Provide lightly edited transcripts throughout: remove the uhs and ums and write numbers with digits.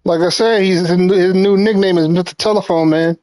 Like I said, his new nickname is Mr. Telephone Man.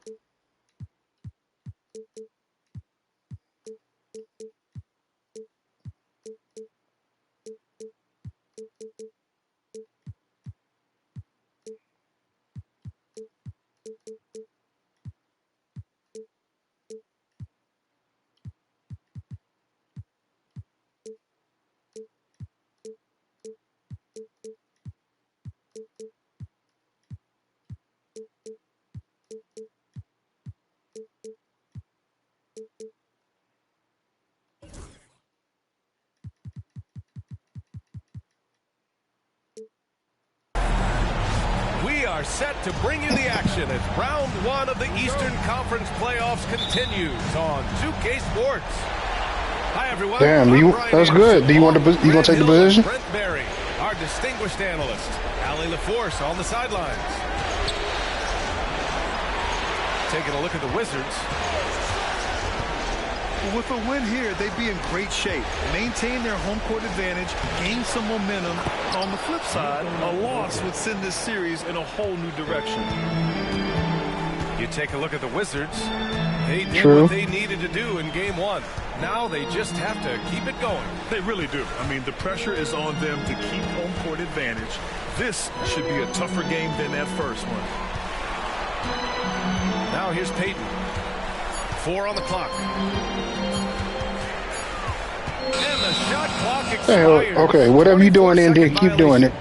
We are set to bring you the action as round one of the Eastern Conference playoffs continues on 2K Sports. Hi, everyone. Damn, that's good. Do you want to? You gonna take the position? Brent Barry, our distinguished analyst. Allie LaForce on the sidelines. Taking a look at the Wizards. With a win here, they'd be in great shape. Maintain their home court advantage, gain some momentum. On the flip side, a loss would send this series in a whole new direction. You take a look at the Wizards. They did what they needed to do in game one. Now they just have to keep it going. They really do. I mean, the pressure is on them to keep home court advantage. This should be a tougher game than that first one. Now here's Peyton. 4 on the clock. And the shot clock expires. Okay, whatever you're doing in there, keep doing it.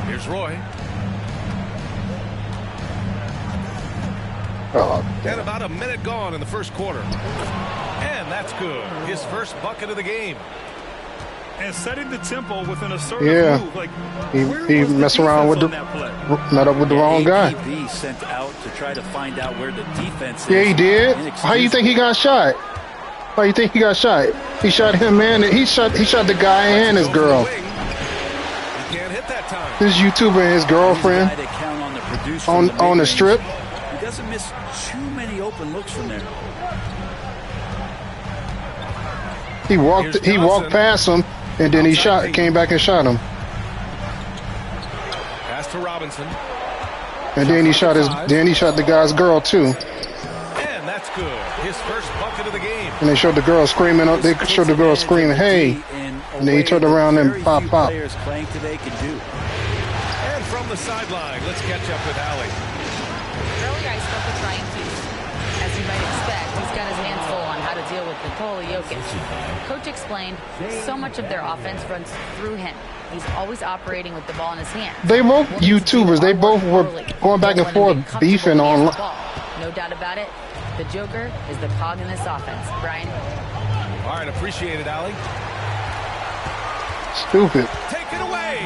Here's Roy. And about a minute gone in the first quarter. And that's good. His first bucket of the game. And setting the tempo with an assertive move. Like, he messed around with met up with the wrong guy. Sent out to try to find out where the defense is. Yeah, he did. How you think he got shot? How you think he got shot? He shot him and he shot the guy and his girl. He can't hit that time. This YouTuber and his girlfriend on the strip. He doesn't miss too many open looks from there. He walked past him, and then he came back and shot him. Pass to Robinson. And then he shot the guy's girl too. And that's good. His first bucket of the game. And they showed the girl screaming. They showed the girl screaming, "Hey!" And then he turned around and pop. Players playing today can do. And from the sideline, let's catch up with Allie. Earlier I spoke with Ryan Hughes. As you might expect, he's got his hands full on how to deal with Nikola Jokic. Coach explained so much of their offense runs through him. He's always operating with the ball in his hand. They both YouTubers. They both were going back and forth, beefing on. No doubt about it. The Joker is the cog in this offense. Brian. All right, appreciate it, Allie. Stupid. Take it away.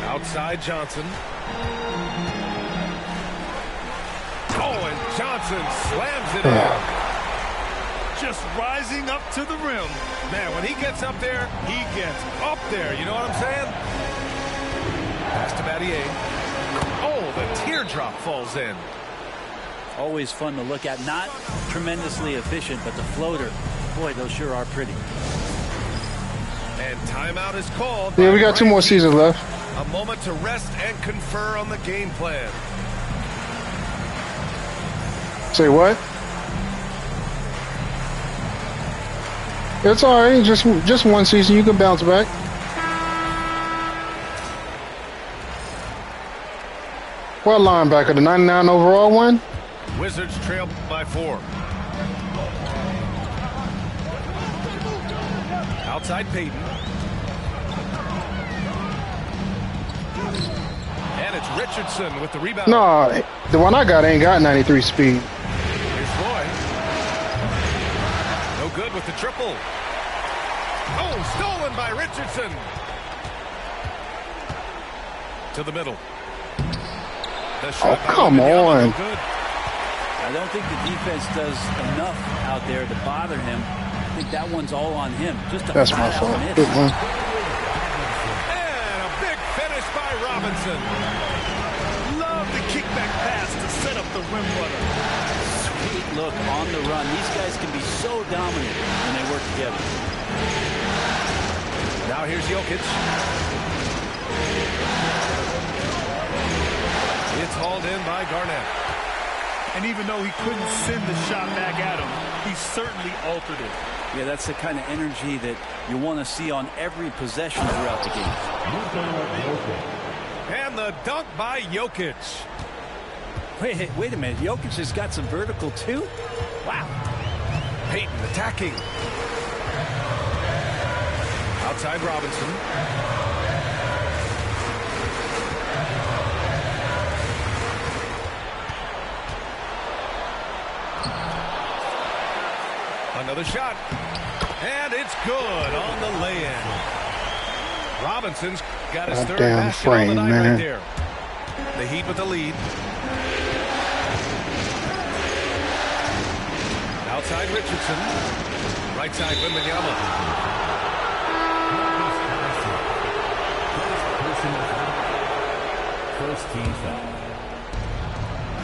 Outside Johnson. Oh, and Johnson slams it in. Just rising up to the rim. Man, when he gets up there, he gets up there. You know what I'm saying? Pass to Battier. Oh, the teardrop falls in. Always fun to look at. Not tremendously efficient, but the floater. Boy, those sure are pretty. And timeout is called. Yeah, we got 2 more seasons left. A moment to rest and confer on the game plan. Say what? It's all right. Just 1 season. You can bounce back. What linebacker? The 99 overall one? Wizards trail by 4. Outside Peyton. And it's Richardson with the rebound. No, the one I got ain't got 93 speed. Here's Roy. No good with the triple. Oh, stolen by Richardson. To the middle. The shot come on. No good. I don't think the defense does enough out there to bother him. I think that one's all on him. That's my fault. Good one. And a big finish by Robinson. Love the kickback Perfect pass to set up the rim runner. Sweet look on the run. These guys can be so dominant when they work together. Now here's Jokic. It's hauled in by Garnett. And even though he couldn't send the shot back at him, he certainly altered it. Yeah, that's the kind of energy that you want to see on every possession throughout the game. And the dunk by Jokic. Wait a minute. Jokic has got some vertical, too? Wow. Payton attacking. Outside Robinson. Another shot. And it's good on the lay-in. Robinson's got his third basket on the night right there. The Heat with the lead. Outside Richardson. Right side Wembanyama. First team foul.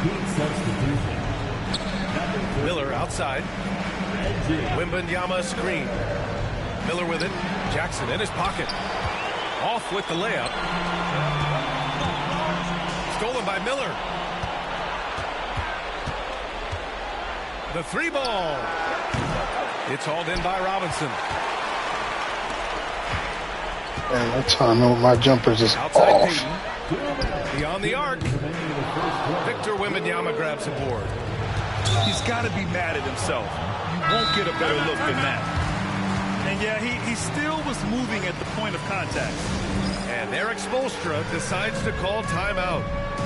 Heat substitution. Miller outside. Wembanyama screen. Miller with it. Jackson in his pocket. Off with the layup. Stolen by Miller. The three ball. It's hauled in by Robinson. And that time my jumpers is Outside off. Payton. Beyond the arc. Victor Wembanyama grabs a board. He's got to be mad at himself. You won't get a better look than that. And yeah, he still was moving at the point of contact. And Eric Spoelstra decides to call timeout.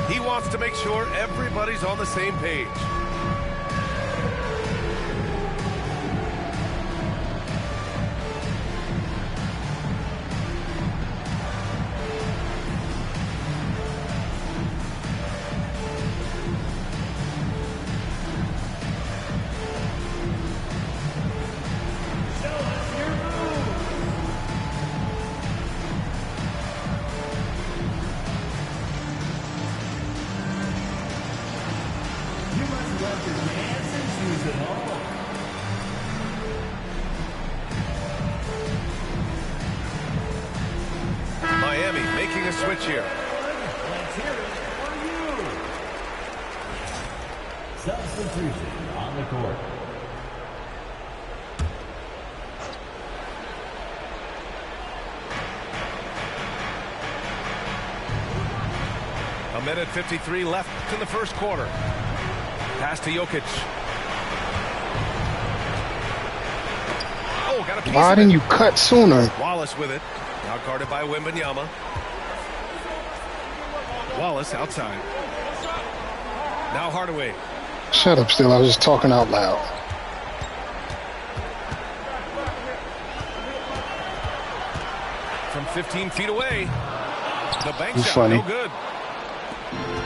He wants to make sure everybody's on the same page. Miami making a switch here. Let's hear it for you. Substitution on the court. A minute 53 left in the first quarter. Pass to Jokic. Oh, got a piece Why of didn't it. you cut sooner? Wallace with it. Now guarded by Wembanyama. Wallace outside. Now Hardaway. Shut up, still. I was just talking out loud. From 15 feet away. The bank You shot, funny. no good.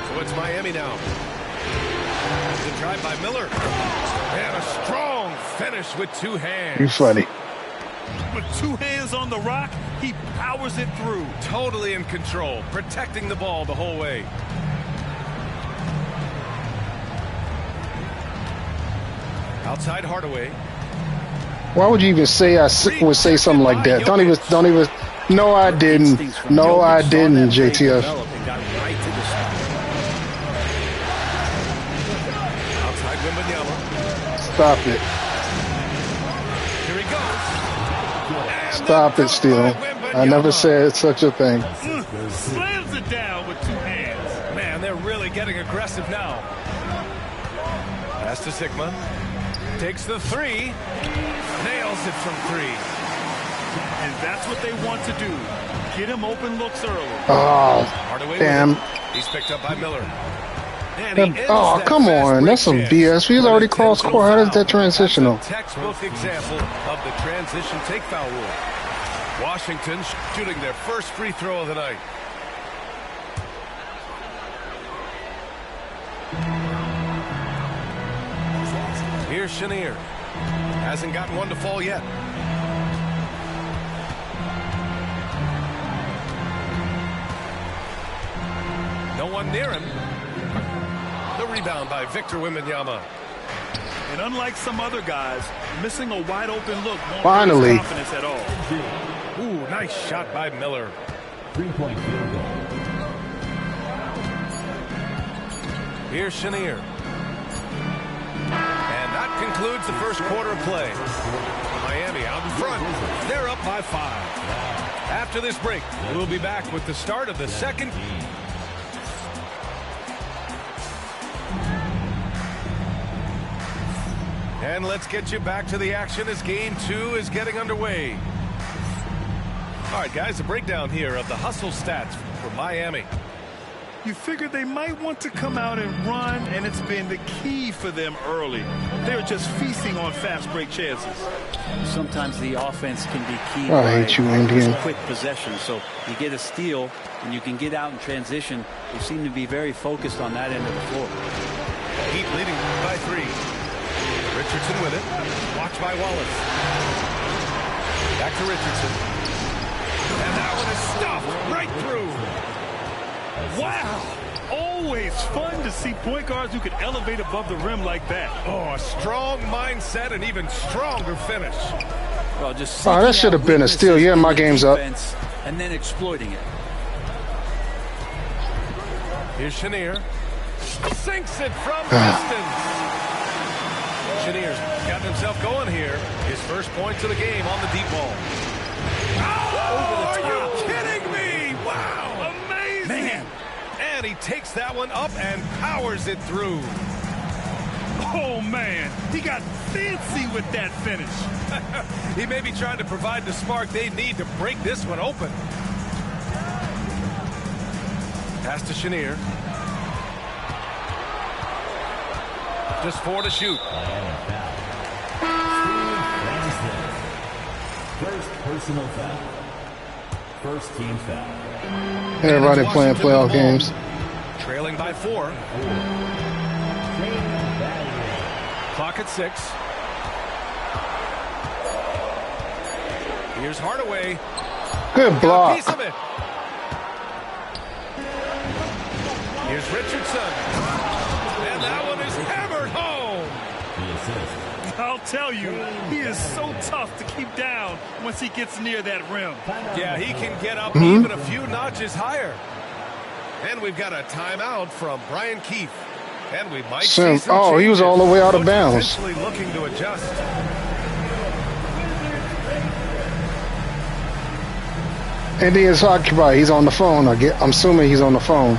So it's Miami now. The drive by Miller. And a strong finish with two hands. You funny. With two hands on the rock, he powers it through. Totally in control, protecting the ball the whole way. Outside Hardaway. Why would you even say would say something like that? Don't even. No, I didn't. No, I didn't, JTF. Outside Wembanyama. Stop it. Here he goes. And Stop the it, Steele. dunk by I never Wembanyama. said such a thing. Slams it down with two hands. Man, they're really getting aggressive now. Pass to Sigma. Takes the three. Nails it from three. And that's what they want to do. Get him open looks early. Oh, Hardaway damn. with it. He's picked up by Miller. And he ends Oh, that come fast on. break That's some chance BS. He's with already an crossed intentional court. How is foul. that transitional? That's a textbook example of the transition take foul rule. Washington shooting their first free throw of the night. Here's Chenier. Hasn't gotten one to fall yet. No one near him. rebound by Victor Wembanyama. And unlike some other guys, missing a wide open look won't Finally. hurt his confidence at all. Ooh, nice shot by Miller. 3-point field goal. Here's Chenier. And that concludes the first quarter of play. Miami out in front. They're up by 5. After this break, we'll be back with the start of the second. And let's get you back to the action as game 2 is getting underway. All right, guys, a breakdown here of the hustle stats for Miami. You figured they might want to come out and run, and it's been the key for them early. They're just feasting on fast break chances. Sometimes the offense can be key I hate you, Indian. quick possession. So you get a steal, and you can get out in transition. They seem to be very focused on that end of the floor. Heat leading by 3. Richardson with it. Watched by Wallace. Back to Richardson. And that one is stuffed right through. Wow! Always fun to see point guards who can elevate above the rim like that. Oh, a strong mindset and even stronger finish. Well, just Oh, that should have been a steal. Yeah, my game's up. And then exploiting it. Here's Chenier. Sinks it from distance. Chenier's gotten himself going here. His first points of the game on the deep ball. Oh, are you kidding me? Wow. Amazing! Man. And he takes that one up and powers it through. Oh, man. He got fancy with that finish. He may be trying to provide the spark they need to break this one open. Pass to Chenier. Just 4 to shoot. First personal foul. First team foul. Everybody playing playoff games. Trailing by 4. Clock at 6. Here's Hardaway. Good block. Piece of it. Here's Richardson. And that one is hammered home. The assist. I'll tell you, he is so tough to keep down once he gets near that rim. Yeah, he can get up even a few notches higher. And we've got a timeout from Brian Keefe. And we might see some Oh, he was all the way out of changes. bounds. Potentially looking to adjust. Indians occupied. He's on the phone. I'm assuming he's on the phone.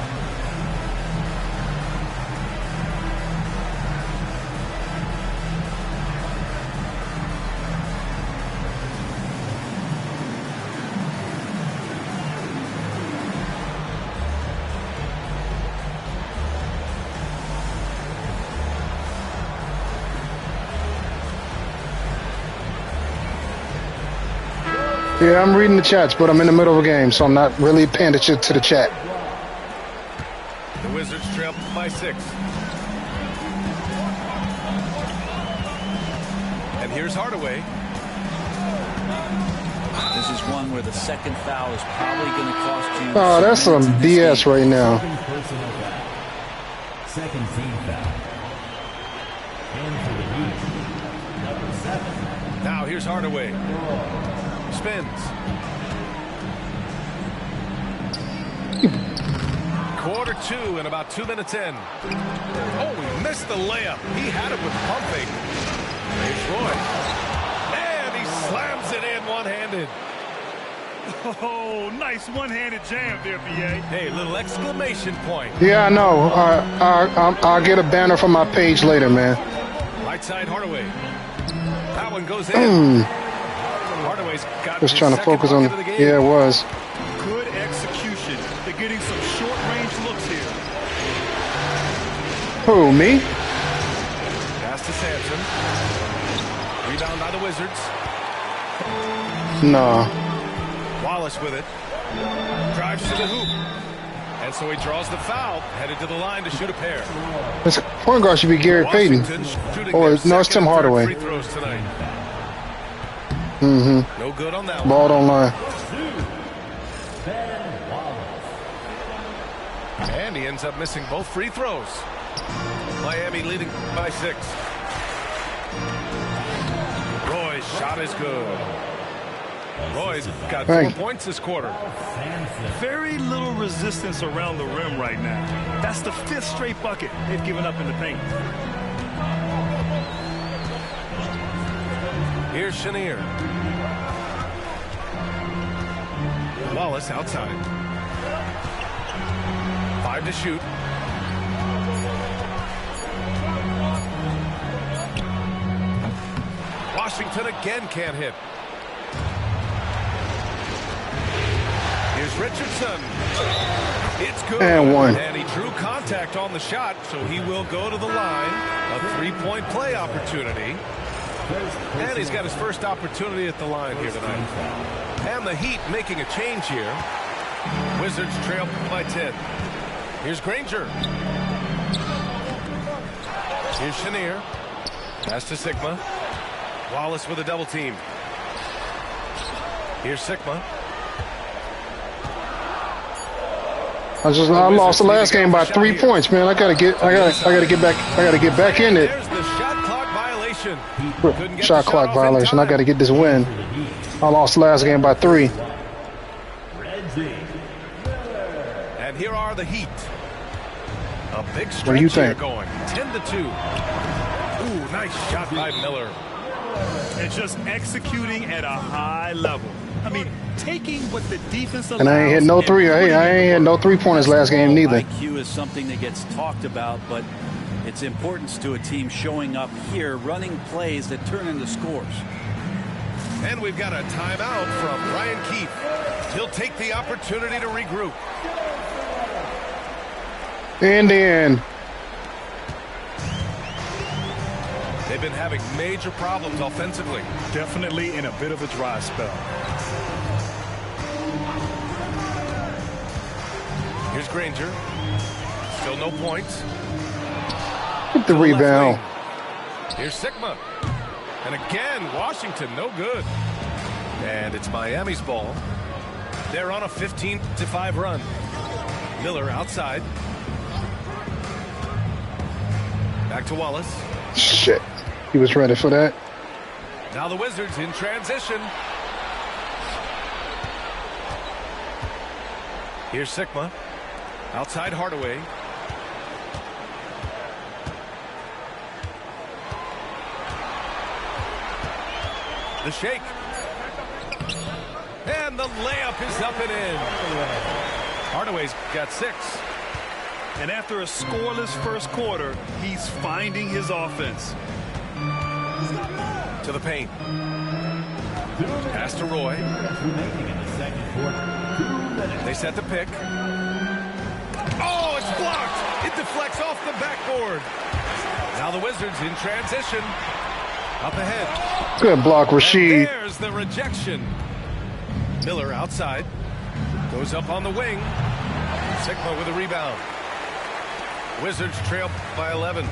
Yeah, I'm reading the chats, but I'm in the middle of a game, so I'm not really paying attention to the chat. The Wizards trail by 6. And here's Hardaway. This is one where the second foul is probably going to cost you. Oh, that's some BS right now. Second personal foul. Second team foul. And for the Heat, number 7. Now here's Hardaway. Spins. Quarter 2 and about 2 minutes in. Oh, he missed the layup. He had it with pumping. Here's Roy. And he slams it in one-handed. Oh, nice one-handed jam there, B.A. Hey, little exclamation point. Yeah, I know. I'll get a banner from my page later, man. Right side Hardaway. That one goes in. Hardaway's got Just his trying to second focus on. bucket of the game. Yeah, it was. Good execution. They're getting some short-range looks here. Who, me? Pass to Sampson. Rebound by the Wizards. No. Wallace with it. Drives to the hoop. And so he draws the foul. Headed to the line to shoot a pair. This point guard should be Gary Payton. Washington shooting Or, their no, it's second Tim and third Hardaway. Free throws tonight. No good on that one. Ball don't lie. And he ends up missing both free throws. Miami leading by 6. Roy's shot is good. Roy's got 4 points this quarter. Very little resistance around the rim right now. That's the 5th straight bucket they've given up in the paint. Here's Chenier. Wallace outside. 5 to shoot. Washington again can't hit. Here's Richardson. It's good. And one. And he drew contact on the shot, so he will go to the line. A 3-point play opportunity. And he's got his first opportunity at the line here tonight. And the Heat making a change here. Wizards trail by 10. Here's Granger. Here's Chenier. Pass to Sigma. Wallace with a double team. Here's Sigma. I lost the last game by 3 points, man. I gotta get back in it. There's the shot clock violation. Shot clock violation. I gotta get this win. I lost the last game by 3. And here are the Heat. A big stretch What do you here think? going. 10-2. Ooh, nice shot by Miller. And just executing at a high level. I mean, taking what the defense allows. And I ain't hit no three. I ain't had no 3-pointers last game neither. IQ is something that gets talked about, but its importance to a team showing up here, running plays that turn into scores. And we've got a timeout from Brian Keefe. He'll take the opportunity to regroup. And then They've been having major problems offensively. Definitely in a bit of a dry spell. Here's Granger. Still no points. get the rebound. Here's Sigma. And again, Washington, no good. And it's Miami's ball. They're on a 15-5 run. Miller outside. Back to Wallace. Shit. He was ready for that. Now the Wizards in transition. Here's Sigma. Outside Hardaway. The shake. And the layup is up and in. Hardaway's got 6. And after a scoreless first quarter, he's finding his offense. To the paint. Pass to Roy. They set the pick. Oh, it's blocked. It deflects off the backboard. Now the Wizards in transition. Up ahead. Good block, Rasheed. And there's the rejection. Miller outside. Goes up on the wing. Sigma with a rebound. Wizards trail by 11.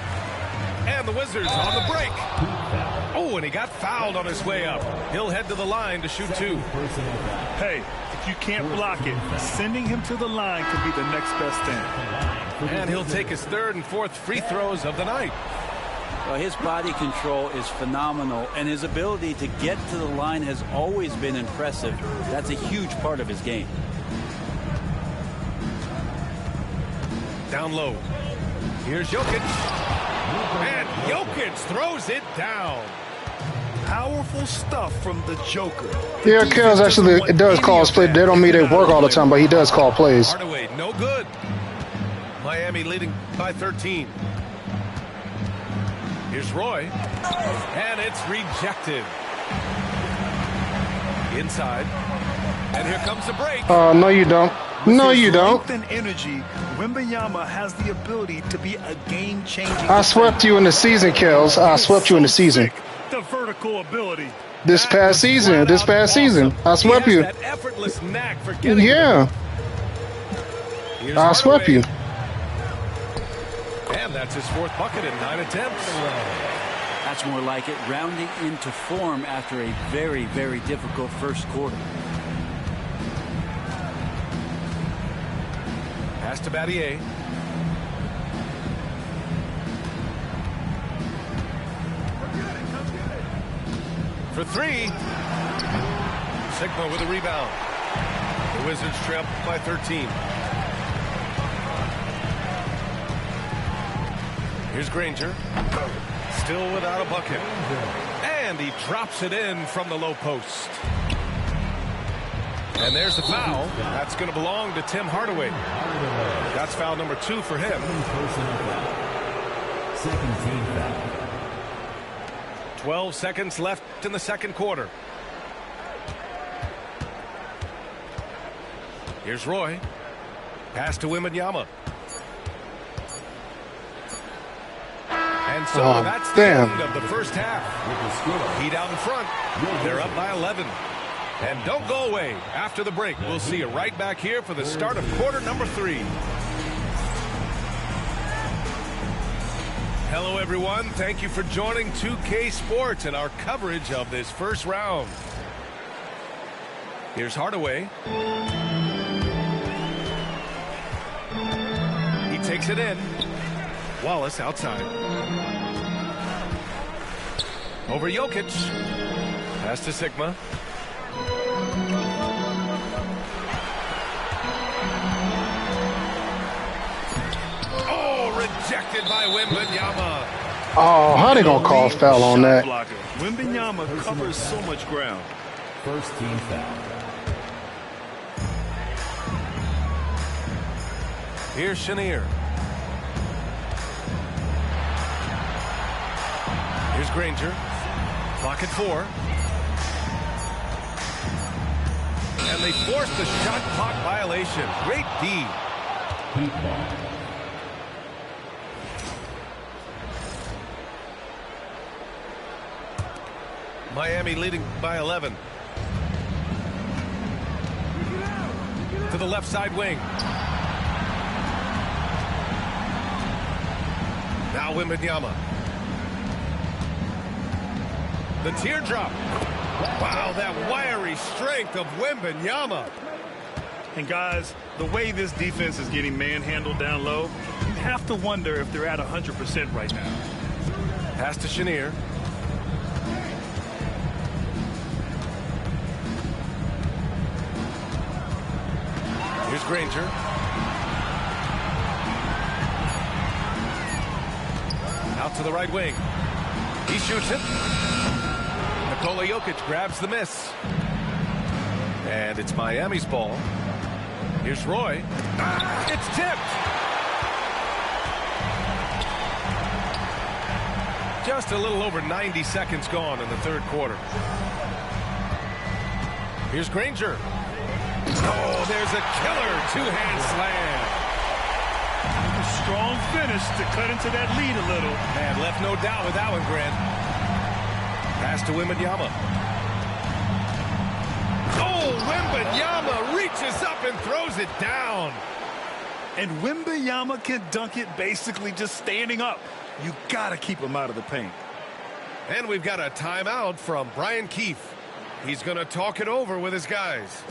And the Wizards on the break. Oh, and he got fouled on his way up. He'll head to the line to shoot 2. Hey, if you can't block it, sending him to the line could be the next best thing. And he'll take his 3rd and 4th free throws of the night. Well, his body control is phenomenal, and his ability to get to the line has always been impressive. That's a huge part of his game. Down low. Here's Jokic. And Jokic throws it down. Powerful stuff from the Joker. Yeah, Kels actually it does call plays. They don't mean they work all the time, but he does call plays. Hardaway, no good. Miami leading by 13. Here's Roy. And it's rejected. Inside. And here comes the break. No, you don't. No, you don't. With and energy, Wembanyama has the ability to be a game-changing. I swept you in the season, Kels. I swept you in the season. The vertical ability. This past season. I swept you. That effortless knack for getting Yeah. Here's I swept you. And that's his 4th bucket in 9 attempts. That's more like it, rounding into form after a very, very difficult first quarter. Pass to Battier. For three. Sigma with a rebound. The Wizards trail by 13. Here's Granger. Still without a bucket. And he drops it in from the low post. And there's the foul. That's going to belong to Tim Hardaway. That's foul number 2 for him. Second team foul. 12 seconds left in the second quarter. Here's Roy. Pass to Wembanyama. And so that's the end of the first half. Heat out in front. They're up by 11. And don't go away. After the break, we'll see you right back here for the start of quarter number 3. Hello, everyone. Thank you for joining 2K Sports and our coverage of this first round. Here's Hardaway. He takes it in. Wallace outside. Over Jokic. Pass to Sigma. Rejected by Wembanyama. Oh, how they gonna call foul on that? Wembanyama covers so much ground. First team foul. Here's Chenier. Here's Granger. Clock at 4. And they forced the shot clock violation. Great D. Heat ball. Miami leading by 11. To the left side wing. Now Wembanyama. The teardrop. Wow, that wiry strength of Wembanyama. And guys, the way this defense is getting manhandled down low, you have to wonder if they're at 100% right now. Pass to Chenier. Here's Granger. Out to the right wing. He shoots it. Nikola Jokic grabs the miss. And it's Miami's ball. Here's Roy. It's tipped. Just a little over 90 seconds gone in the third quarter. Here's Granger. Oh, there's a killer two-hand slam. A strong finish to cut into that lead a little. And left no doubt with that one, Grant. Pass to Wembanyama. Oh, Wembanyama reaches up and throws it down. And Wembanyama can dunk it basically just standing up. You got to keep him out of the paint. And we've got a timeout from Brian Keefe. He's going to talk it over with his guys.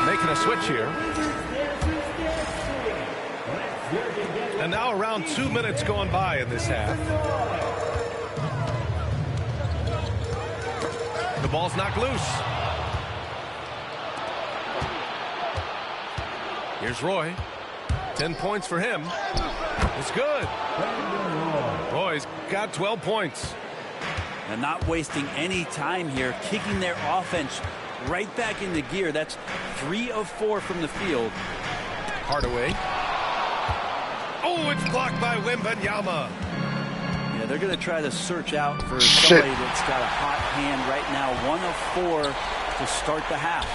Making a switch here. And now around 2 minutes going by in this half. The ball's knocked loose. Here's Roy. 10 points for him. It's good. Roy's got 12 points. And not wasting any time here, kicking their offense right back into gear. That's 3 of 4 from the field. Hardaway. Oh, it's blocked by Wembanyama. Yeah, they're going to try to search out for somebody that's got a hot hand right now. 1 of 4 to start the half.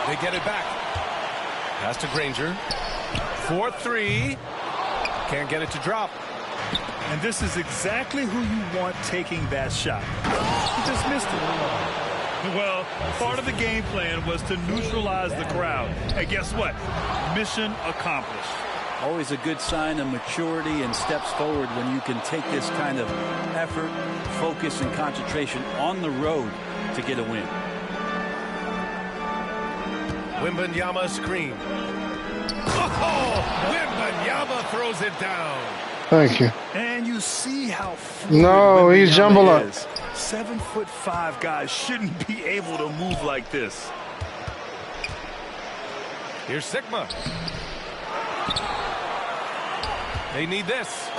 They get it back. Pass to Granger. 4-3. Can't get it to drop. And this is exactly who you want taking that shot. He just missed it. Well, part of the game plan was to neutralize the crowd. And guess what? Mission accomplished. Always a good sign of maturity and steps forward when you can take this kind of effort, focus, and concentration on the road to get a win. Wembanyama screen. Oh, Wembanyama throws it down. Thank you. And you see how no, he's jumbled up. 7'5" guys shouldn't be able to move like this. Here's Sigma. They need this.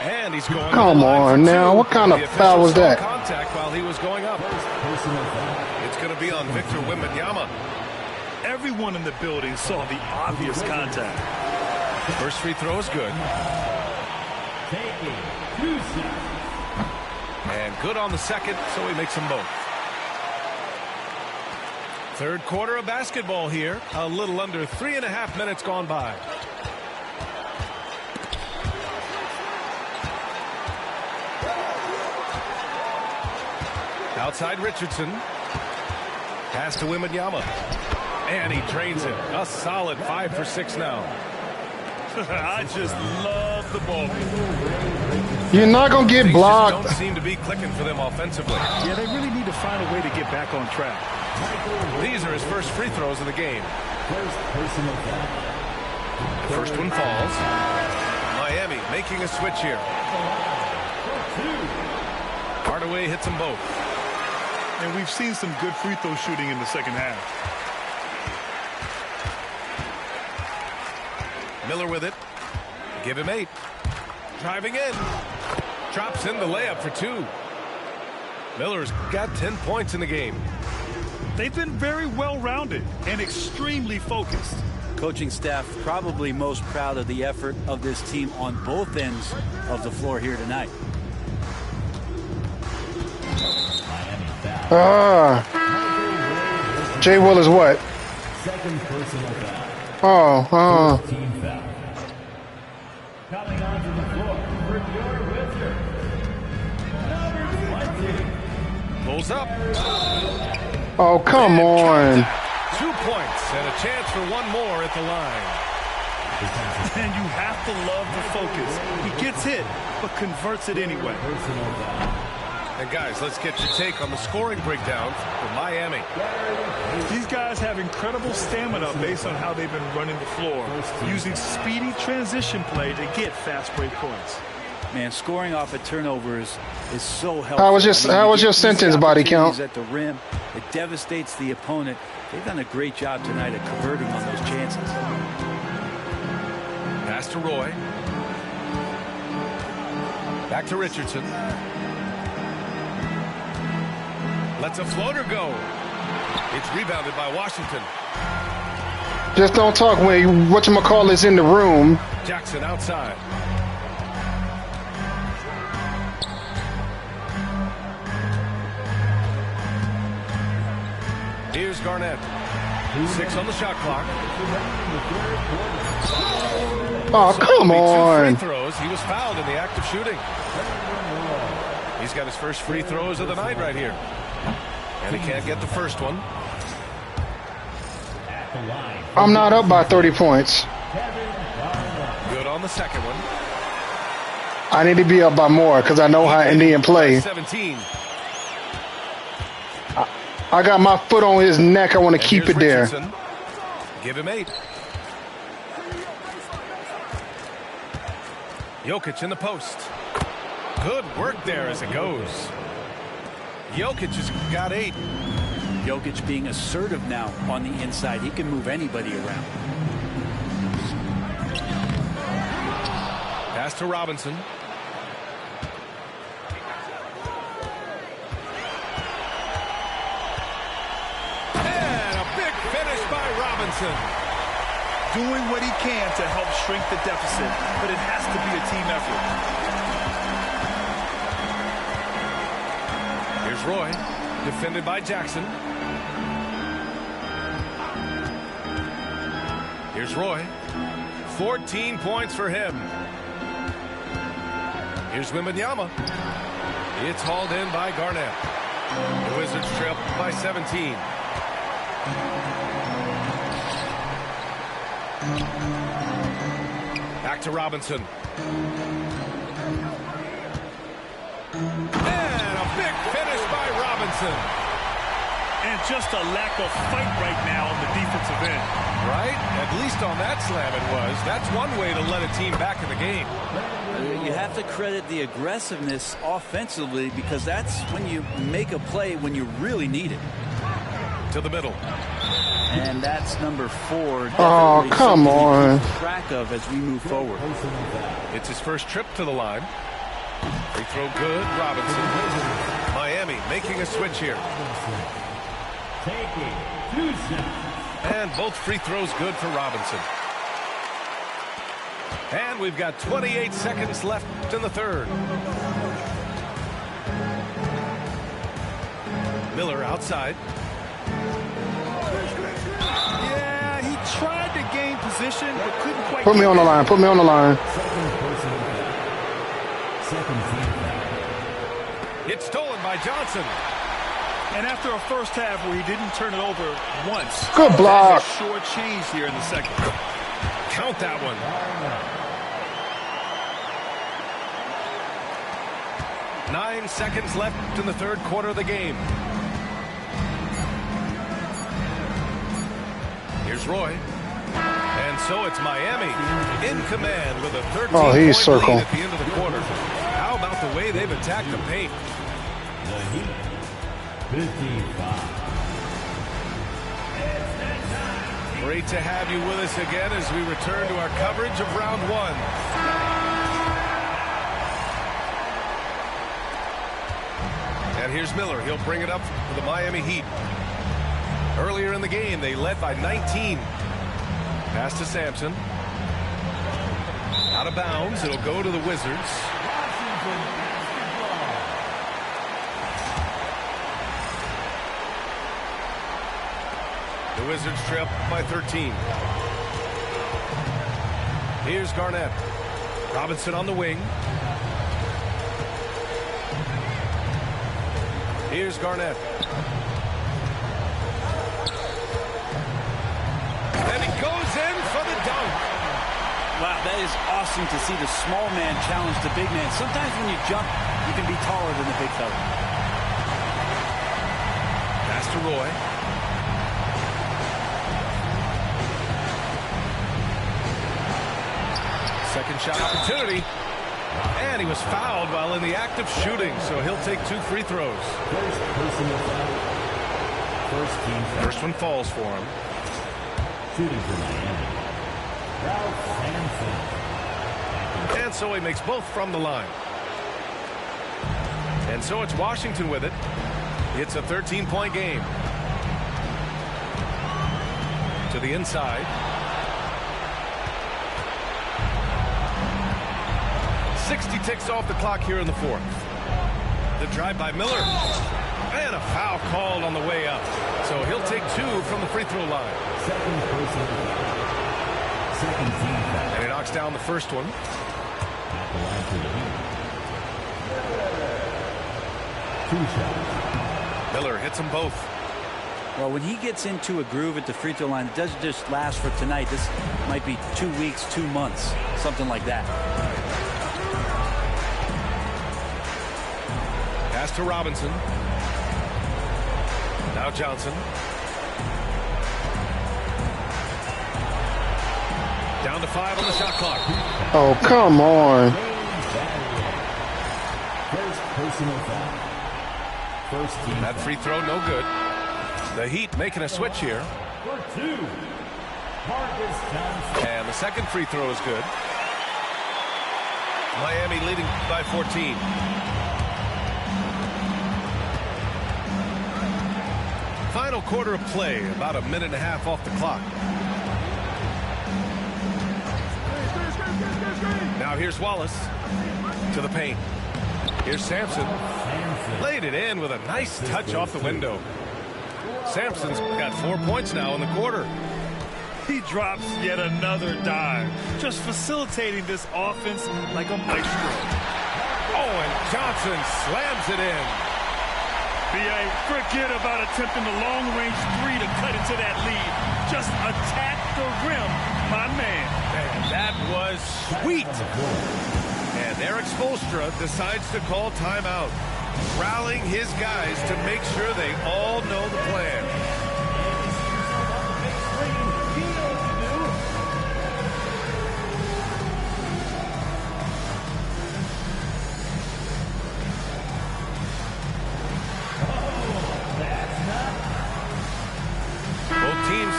And he's going. Come on now. What kind of foul was that? Contact while he was going up. It's going to be on Victor Wembanyama. Everyone in the building saw the obvious contact. First free throw is good. And good on the second, so he makes them both. Third quarter of basketball here. A little under 3.5 minutes gone by. Outside Richardson. Pass to Wembanyama. And he drains it. A solid 5 for 6 now. I just love the ball. You're not going to get blocked. Don't seem to be clicking for them offensively. Yeah, they really need to find a way to get back on track. These are his first free throws of the game. The first one falls. Miami making a switch here. Hardaway hits them both. And we've seen some good free throw shooting in the second half. Miller with it. Give him 8. Driving in. Drops in the layup for 2. Miller's got 10 points in the game. They've been very well-rounded and extremely focused. Coaching staff probably most proud of the effort of this team on both ends of the floor here tonight. Jay Will is what? Second personal foul. Oh, Team foul. Coming onto the floor for your Wizard. Number 20. Pulls up. oh, come on. 2 points and a chance for one more at the line. And you have to love the focus. He gets hit, but converts it anyway. Personal foul. And guys, let's get your take on the scoring breakdown for Miami. These guys have incredible stamina based on how they've been running the floor, using speedy transition play to get fast break points. Man, scoring off of turnovers is so helpful. How was you your get sentence, these body count? opportunities at the rim, it devastates the opponent. They've done a great job tonight at converting on those chances. Pass to Roy. Back to Richardson. Lets a floater go. It's rebounded by Washington. Just don't talk when whatchamacallit's in the room. Jackson outside. Here's Garnett. 6 on the shot clock. Oh, come on. 2 free throws. He was fouled in the act of shooting. He's got his first free throws of the night right here. And he can't get the first one. I'm not up by 30 points. Good on the second one. I need to be up by more because I know how Indian play. 17. I got my foot on his neck. I want to And keep here's it there. Richardson. Give him 8. Jokic in the post. Good work there as it goes. Jokic has got 8. Jokic being assertive now on the inside. He can move anybody around. Pass to Robinson. Robinson. Doing what he can to help shrink the deficit, but it has to be a team effort. Here's Roy, defended by Jackson. Here's Roy. 14 points for him. Here's Wembanyama. It's hauled in by Garnett. The Wizards trail by 17. Back to Robinson. And a big finish by Robinson. And just a lack of fight right now on the defensive end. Right? At least on that slam it was. That's one way to let a team back in the game. You have to credit the aggressiveness offensively because that's when you make a play when you really need it. To the middle. And that's number 4. Oh, come on. Track of as we move forward. It's his first trip to the line. Free throw good, Robinson. Miami making a switch here. Taking 2 shots. And both free throws good for Robinson. And we've got 28 seconds left in the third. Miller outside. Yeah, he tried to gain position, but couldn't quite. Put me on the line. Put me on the line. Second team foul. It's stolen by Johnson. And after a first half where he didn't turn it over once. Good block. Short change here in the second. Count that one. Nine seconds left in the third quarter of the game. Here's Roy. And so it's Miami in command with a 13-point lead circle. at the end of the quarter. How about the way they've attacked the paint? The Heat. 55. Great to have you with us again as we return to our coverage of round 1. And here's Miller. He'll bring it up for the Miami Heat. Earlier in the game, they led by 19. Pass to Sampson. Out of bounds. It'll go to the Wizards. The Wizards trail by 13. Here's Garnett. Robinson on the wing. Here's Garnett. And he goes in for the dunk. Wow, that is awesome to see the small man challenge the big man. Sometimes when you jump, you can be taller than the big fella. Pass to Roy. Second shot opportunity. And he was fouled while in the act of shooting, so he'll take 2 free throws. First personal foul. First team foul. First one falls for him. Shooting for Miami. Ralph Sampson. And so he makes both from the line. And so it's Washington with it. It's a 13-point game. To the inside. 60 ticks off the clock here in the fourth. The drive by Miller. And a foul called on the way up. So he'll take 2 from the free throw line. Second personal foul. Second team foul. And he knocks down the first one. At the line for the Heat. 2 shots. Miller hits them both. Well, when he gets into a groove at the free throw line, it doesn't just last for tonight. This might be 2 weeks, 2 months, something like that. Pass to Robinson. Now Johnson. Down to 5 on the shot clock. Oh, come on. First personal foul. First team That free throw, no good. The Heat making a switch here. for 2. Marcus Johnson. And the second free throw is good. Miami leading by 14. Final Final quarter of play, about a minute and a half off the clock. Now here's Wallace to the paint. Here's Sampson. Laid it in with a nice touch off the window. Sampson's got 4 points now in the quarter. He drops yet another dive, just facilitating this offense like a maestro. Oh, and Johnson slams it in. B.A., forget about attempting the long-range three to cut into that lead. Just attack the rim, my man. And that was sweet. And Erik Spoelstra decides to call timeout, rallying his guys to make sure they all know the plan.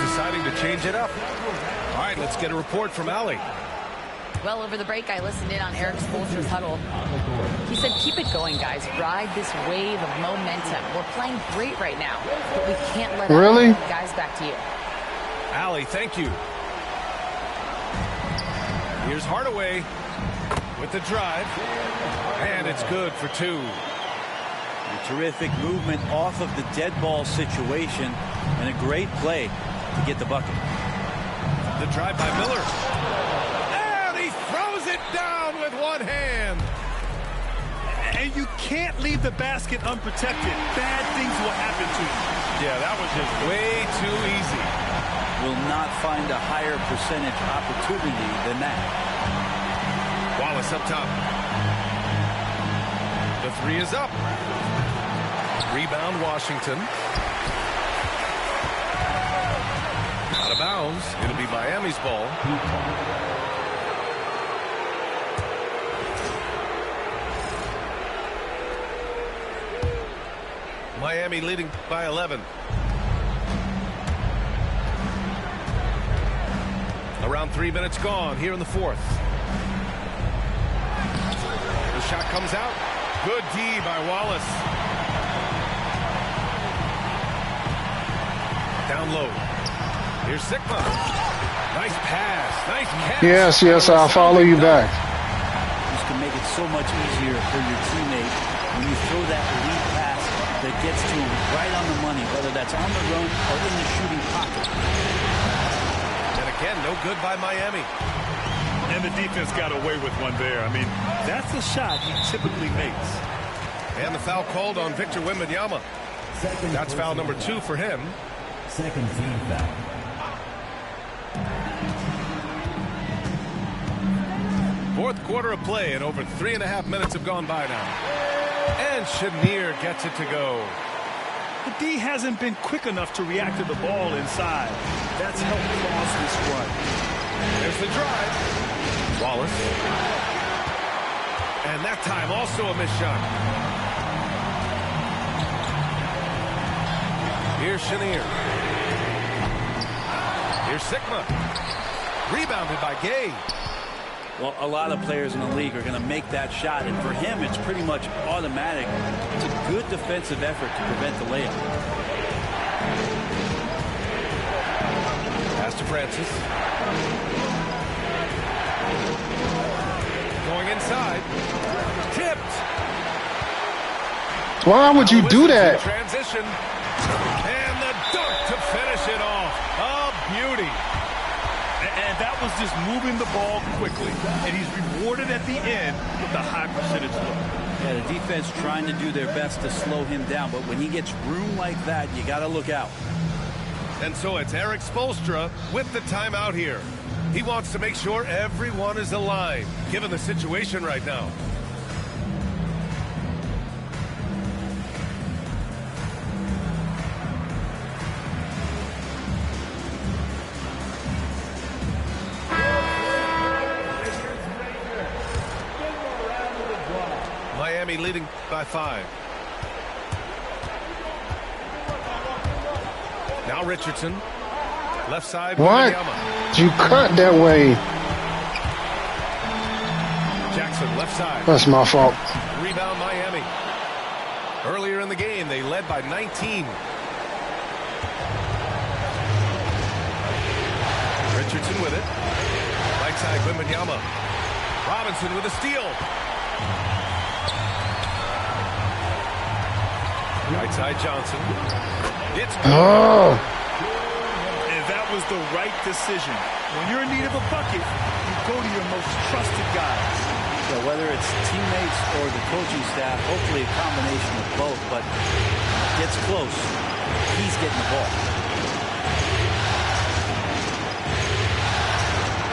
Deciding to change it up. All right, let's get a report from Allie. Well, over the break, I listened in on Erik Spoelstra's huddle. He said, keep it going, guys. Ride this wave of momentum. We're playing great right now, but we can't let Really? Guys, back to you. Allie, thank you. Here's Hardaway with the drive, and it's good for two. A terrific movement off of the dead ball situation, and a great play to get the bucket. The drive by Miller. And he throws it down with one hand. And you can't leave the basket unprotected. Bad things will happen to you. Yeah, that was just way too easy. Will not find a higher percentage opportunity than that. Wallace up top. The three is up. Rebound Washington. Out of bounds. It'll be Miami's ball. Miami leading by 11. Around 3 minutes gone here in the fourth. The shot comes out. Good D by Wallace. Down low. Here's Sigma. Nice pass. Nice catch. Yes, I'll follow you back. This can make it so much easier for your teammate when you throw that lead pass that gets to him right on the money, whether that's on the run or in the shooting pocket. And again, no good by Miami. And the defense got away with one there. I mean, that's a shot he typically makes. And the foul called on Victor Wembanyama. That's foul number 2 for him. Second team foul. Fourth quarter of play, and over 3.5 minutes have gone by now. And Chenier gets it to go. The D hasn't been quick enough to react to the ball inside. That's helped cause this run. There's the drive. Wallace. And that time also a missed shot. Here's Chenier. Here's Sigma. Rebounded by Gay. Well, a lot of players in the league are going to make that shot, and for him, it's pretty much automatic. It's a good defensive effort to prevent the layup. Pass to Francis. Going inside. Tipped. Why would you do that? Transition. And the dunk to finish it off. A beauty. And that was just moving the ball quickly. And he's rewarded at the end with a high percentage look. Yeah, the defense trying to do their best to slow him down, but when he gets room like that, you got to look out. And so it's Erik Spoelstra with the timeout here. He wants to make sure everyone is aligned, given the situation right now. Miami leading by 5. Now Richardson. Left side. What? You cut that way. Jackson, left side. That's my fault. Rebound Miami. Earlier in the game, they led by 19. Richardson with it. Right side, Wembanyama. Robinson with a steal. Right side, Johnson. It's Oh. And that was the right decision. When you're in need of a bucket, you go to your most trusted guys. So whether it's teammates or the coaching staff, hopefully a combination of both, but gets close. He's getting the ball.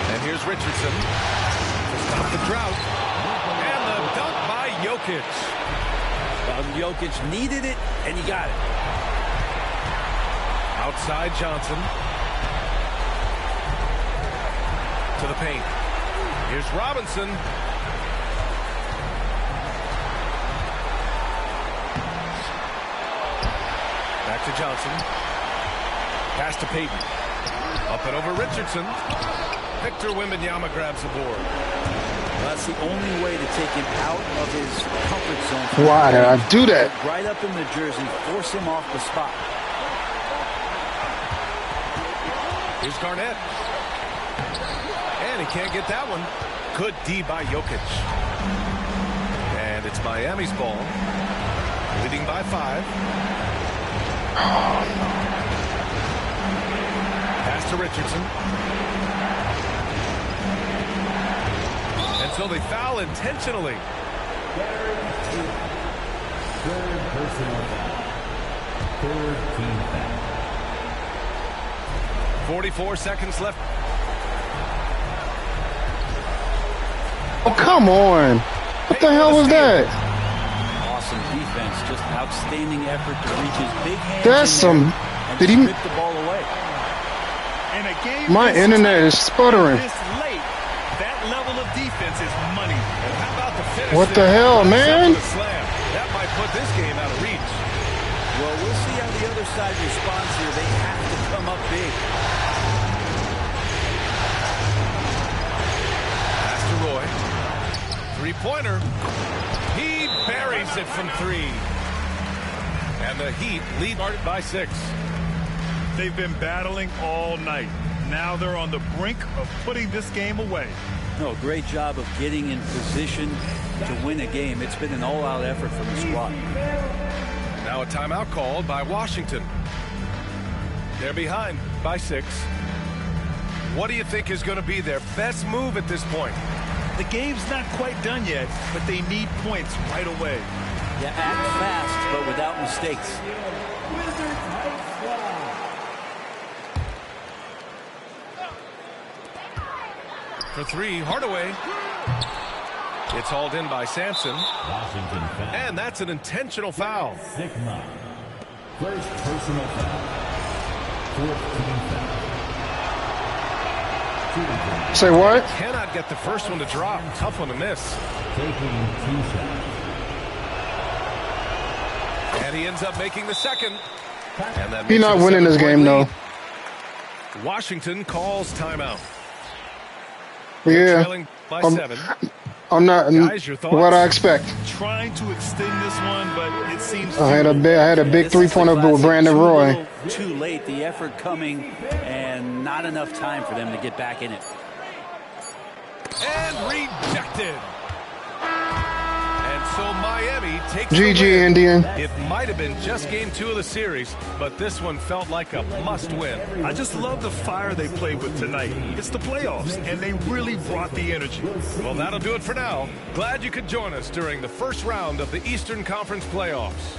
And here's Richardson to stop the drought. And the dunk by Jokic. Jokic needed it, and he got it. Outside Johnson. To the paint. Here's Robinson. Back to Johnson. Pass to Payton. Up and over Richardson. Victor Wembanyama grabs the board. Well, that's the only way to take him out of his comfort zone. Why did I do that? Right up in the jersey, force him off the spot. Here's Garnett. And he can't get that one. Good D by Jokic. And it's Miami's ball. Leading by 5. Pass to Richardson. And so they foul intentionally. Third personal foul. Third team foul. 44 seconds left. Oh, come on. What the hell was that? Awesome defense, just outstanding effort to reach his big hands. That's some. Did he? Strip the ball away. In a game My this internet is sputtering. this late, that level of defense is money. And how about the finish? What the hell, man? With a slam. That might put this game out of reach. Well, we'll see how the other side responds here. They have to come up big. Pass to Roy. Three-pointer. He buries it from 3. And the Heat lead by 6. They've been battling all night. Now they're on the brink of putting this game away. No, great job of getting in position to win a game. It's been an all-out effort from the squad. Now a timeout called by Washington. They're behind by 6. What do you think is going to be their best move at this point? The game's not quite done yet, but they need points right away. Yeah, act fast, but without mistakes. For 3, Hardaway. It's hauled in by Sampson. Washington foul. And that's an intentional foul. Sigma. First personal foul. Fourth team foul. Say what? Cannot get the first one to drop. Tough one to miss. Taking 2 shots. And he ends up making the second. And that He's makes not it a winning this 7-point game, though. lead. Washington calls timeout. Yeah. Trailing by 7. I'm not. Guys, your thoughts? What I expect. Trying to extend this one, but it seems I had a big This is three-pointer the with classic Brandon too Roy. little, too late. The effort coming, and not enough time for them to get back in it. And rejected. And so Miami takes the GG, win. Indian. It might have been just game 2 of the series, but this one felt like a must-win. I just love the fire they played with tonight. It's the playoffs, and they really brought the energy. Well, that'll do it for now. Glad you could join us during the first round of the Eastern Conference playoffs.